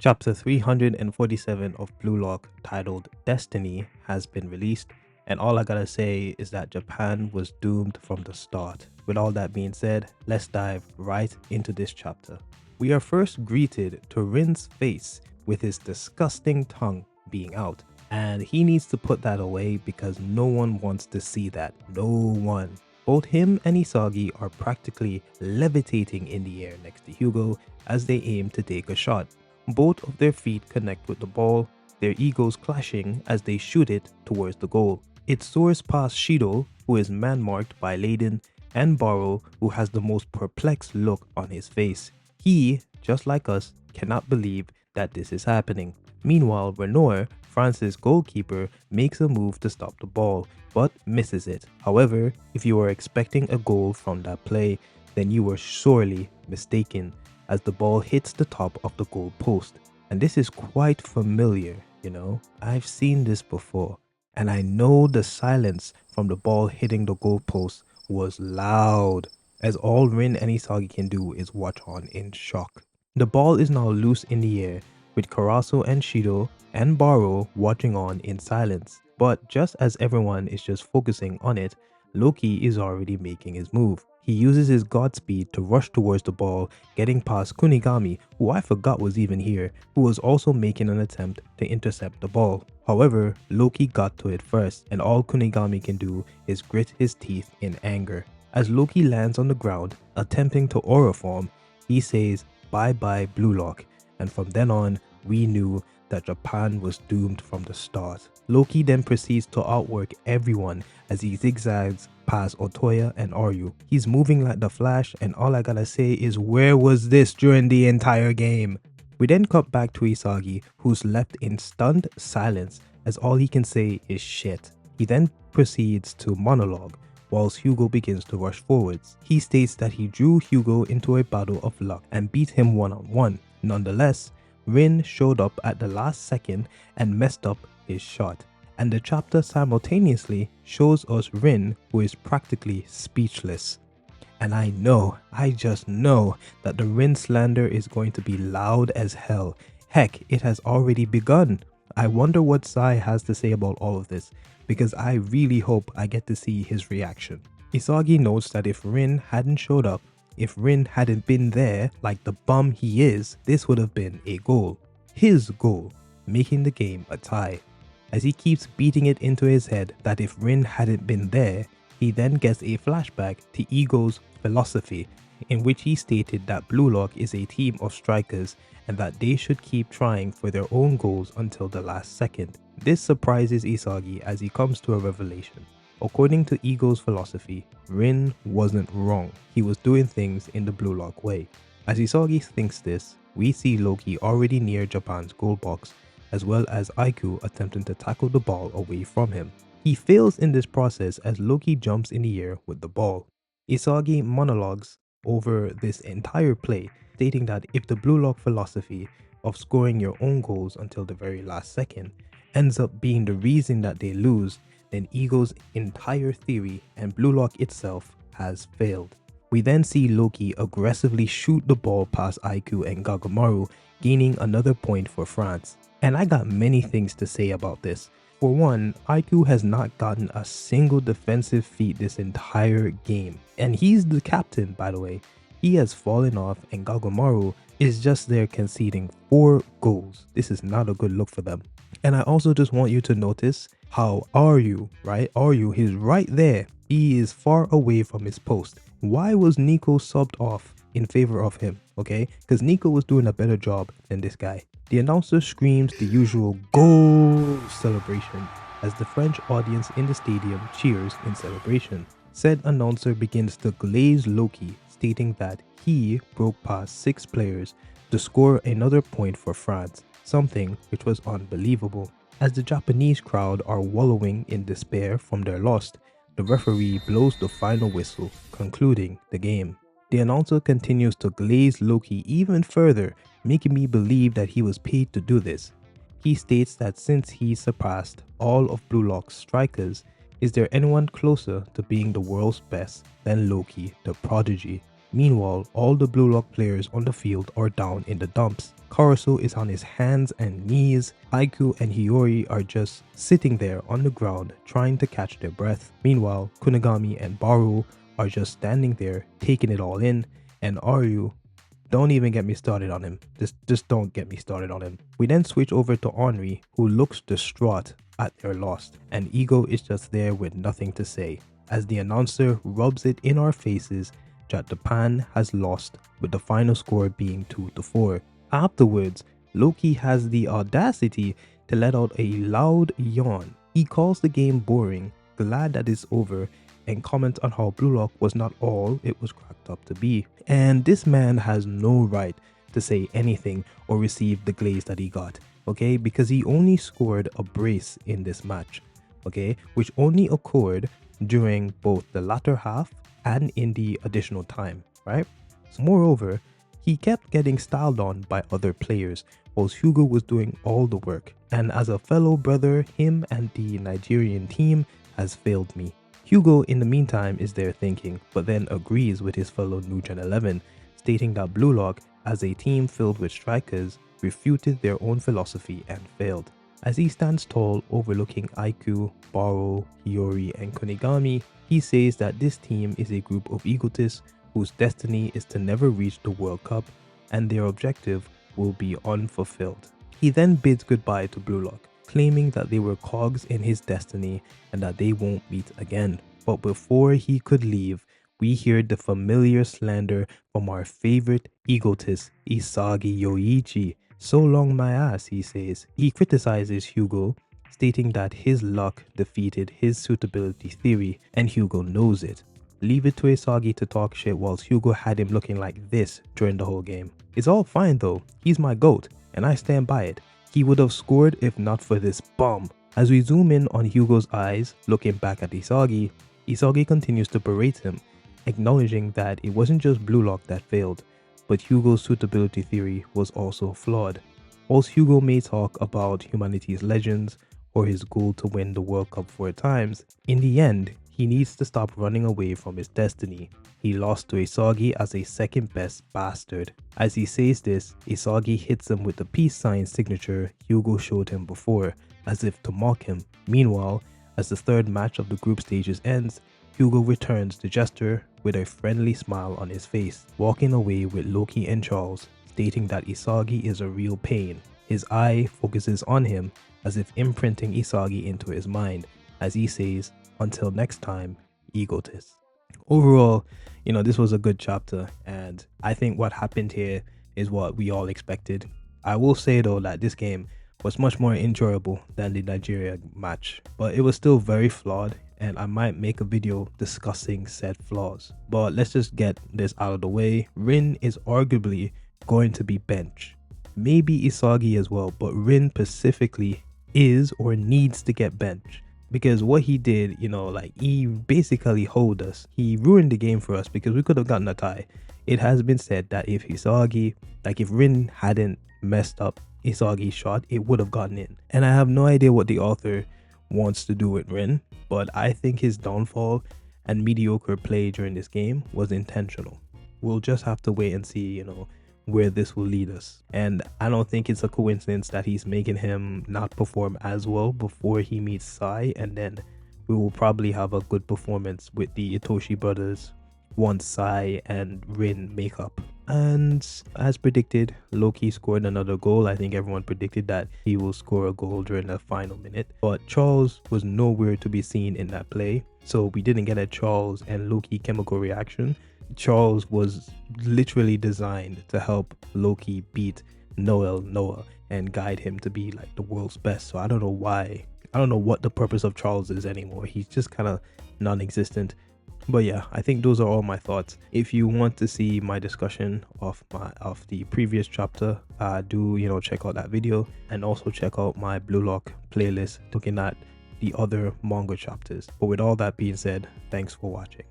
Chapter 347 of Blue Lock, titled Destiny, has been released, and all I gotta say is that Japan was doomed from the start. With all that being said, let's dive right into this chapter. We are first greeted to Rin's face with his disgusting tongue being out, and he needs to put that away because no one wants to see that. No one. Both him and Isagi are practically levitating in the air next to Hugo as they aim to take a shot. Both of their feet connect with the ball, their egos clashing as they shoot it towards the goal. It soars past Shido, who is man-marked by Layden, and Baro, who has the most perplexed look on his face. He, just like us, cannot believe that this is happening. Meanwhile, Renoir, France's goalkeeper, makes a move to stop the ball, but misses it. However, if you were expecting a goal from that play, then you were sorely mistaken, as the ball hits the top of the goal post. And this is quite familiar, you know. I've seen this before, and I know the silence from the ball hitting the goal post was loud, as all Rin and Isagi can do is watch on in shock. The ball is now loose in the air, with Karasu and Shido and Baro watching on in silence. But just as everyone is just focusing on it, Loki is already making his move. He uses his Godspeed to rush towards the ball, getting past Kunigami, who I forgot was even here, who was also making an attempt to intercept the ball. However, Loki got to it first, and all Kunigami can do is grit his teeth in anger. As Loki lands on the ground, attempting to aura form, he says bye bye Blue Lock, and from then on, we knew that Japan was doomed from the start. Loki then proceeds to outwork everyone as he zigzags past Otoya and Aryu. He's moving like the Flash, and all I gotta say is, where was this during the entire game? We then cut back to Isagi, who's left in stunned silence as all he can say is shit. He then proceeds to monologue whilst Hugo begins to rush forwards. He states that he drew Hugo into a battle of luck and beat him one-on-one. Nonetheless, Rin showed up at the last second and messed up his shot. And the chapter simultaneously shows us Rin, who is practically speechless. And I just know that the Rin slander is going to be loud as hell. Heck, it has already begun. I wonder what Sai has to say about all of this, because I really hope I get to see his reaction. Isagi notes that if Rin hadn't showed up, if Rin hadn't been there like the bum he is, this would have been a goal. His goal, making the game a tie. As he keeps beating it into his head that if Rin hadn't been there, he then gets a flashback to Ego's philosophy, in which he stated that Blue Lock is a team of strikers and that they should keep trying for their own goals until the last second. This surprises Isagi as he comes to a revelation. According to Ego's philosophy, Rin wasn't wrong. He was doing things in the Blue Lock way. As Isagi thinks this, we see Loki already near Japan's goal box, as well as Aiku attempting to tackle the ball away from him. He fails in this process as Loki jumps in the air with the ball. Isagi monologues over this entire play, stating that if the Blue Lock philosophy of scoring your own goals until the very last second ends up being the reason that they lose, then Ego's entire theory and Blue Lock itself has failed. We then see Loki aggressively shoot the ball past Aiku and Gagamaru, gaining another point for France. And I got many things to say about this. For one, Aiku has not gotten a single defensive feat this entire game. And he's the captain, by the way. He has fallen off, and Gagamaru is just there conceding 4 goals. This is not a good look for them. And I also just want you to notice how Aryu, he's right there. He is far away from his post. Why was Nico subbed off in favor of him? Okay, because Nico was doing a better job than this guy. The announcer screams the usual goal celebration as the French audience in the stadium cheers in celebration. Said announcer begins to glaze Loki, stating that he broke past 6 players to score another point for France, something which was unbelievable. As the Japanese crowd are wallowing in despair from their loss, the referee blows the final whistle, concluding the game. The announcer continues to glaze Loki even further, making me believe that he was paid to do this. He states that since he surpassed all of Blue Lock's strikers, is there anyone closer to being the world's best than Loki the Prodigy? Meanwhile, all the Blue Lock players on the field are down in the dumps. Karasu is on his hands and knees. Aiku and Hiyori are just sitting there on the ground trying to catch their breath. Meanwhile, Kunigami and Baru are just standing there taking it all in, and Aryu, don't even get me started on him. Just don't get me started on him. We then switch over to Henri, who looks distraught at their loss, and Ego is just there with nothing to say, as the announcer rubs it in our faces that Japan has lost, with the final score being 2-4. Afterwards, Loki has the audacity to let out a loud yawn. He calls the game boring, glad that it's over, and comments on how Blue Lock was not all it was cracked up to be. And this man has no right to say anything or receive the glaze that he got, okay? Because he only scored a brace in this match, okay? Which only occurred during both the latter half and in the additional time, right? So moreover, he kept getting styled on by other players whilst Hugo was doing all the work. And as a fellow brother, him and the Nigerian team has failed me. Hugo in the meantime is there thinking, but then agrees with his fellow New Gen 11, stating that Blue Lock, as a team filled with strikers, refuted their own philosophy and failed. As he stands tall overlooking Aiku, Baro, Hiyori and Kunigami, he says that this team is a group of egotists whose destiny is to never reach the World Cup and their objective will be unfulfilled. He then bids goodbye to Blue Lock, claiming that they were cogs in his destiny and that they won't meet again. But before he could leave, we hear the familiar slander from our favorite egotist, Isagi Yoichi. So long my ass, he says. He criticizes Hugo, stating that his luck defeated his suitability theory and Hugo knows it. Leave it to Isagi to talk shit whilst Hugo had him looking like this during the whole game. It's all fine though, he's my GOAT and I stand by it. He would have scored if not for this bomb. As we zoom in on Hugo's eyes, looking back at Isagi, Isagi continues to berate him, acknowledging that it wasn't just Blue Lock that failed, but Hugo's suitability theory was also flawed. Whilst Hugo may talk about humanity's legends or his goal to win the World Cup 4 times, in the end, he needs to stop running away from his destiny. He lost to Isagi as a second best bastard. As he says this, Isagi hits him with the peace sign signature Hugo showed him before, as if to mock him. Meanwhile, as the third match of the group stages ends, Hugo returns the gesture with a friendly smile on his face, walking away with Loki and Charles, stating that Isagi is a real pain. His eye focuses on him as if imprinting Isagi into his mind, as he says, "Until next time, egotist." Overall, this was a good chapter, and I think what happened here is what we all expected. I will say though that this game was much more enjoyable than the Nigeria match, but it was still very flawed, and I might make a video discussing said flaws. But let's just get this out of the way. Rin is arguably going to be benched. Maybe Isagi as well, but Rin specifically is or needs to get benched. Because what he did, he basically hoed us. He ruined the game for us because we could have gotten a tie. It has been said that if Rin hadn't messed up Isagi's shot, it would have gotten in. And I have no idea what the author wants to do with Rin, but I think his downfall and mediocre play during this game was intentional. We'll just have to wait and see, where this will lead us. And I don't think it's a coincidence that he's making him not perform as well before he meets Sai, and then we will probably have a good performance with the Itoshi brothers once Sai and Rin make up. And as predicted, Loki scored another goal. I think everyone predicted that he will score a goal during the final minute, but Charles was nowhere to be seen in that play, so we didn't get a Charles and Loki chemical reaction. Charles was literally designed to help Loki beat Noah and guide him to be like the world's best. So I don't know why. I don't know what the purpose of Charles is anymore. He's just kind of non-existent. But yeah, I think those are all my thoughts. If you want to see my discussion of the previous chapter, do check out that video, and also check out my Blue Lock playlist looking at the other manga chapters. But with all that being said, thanks for watching.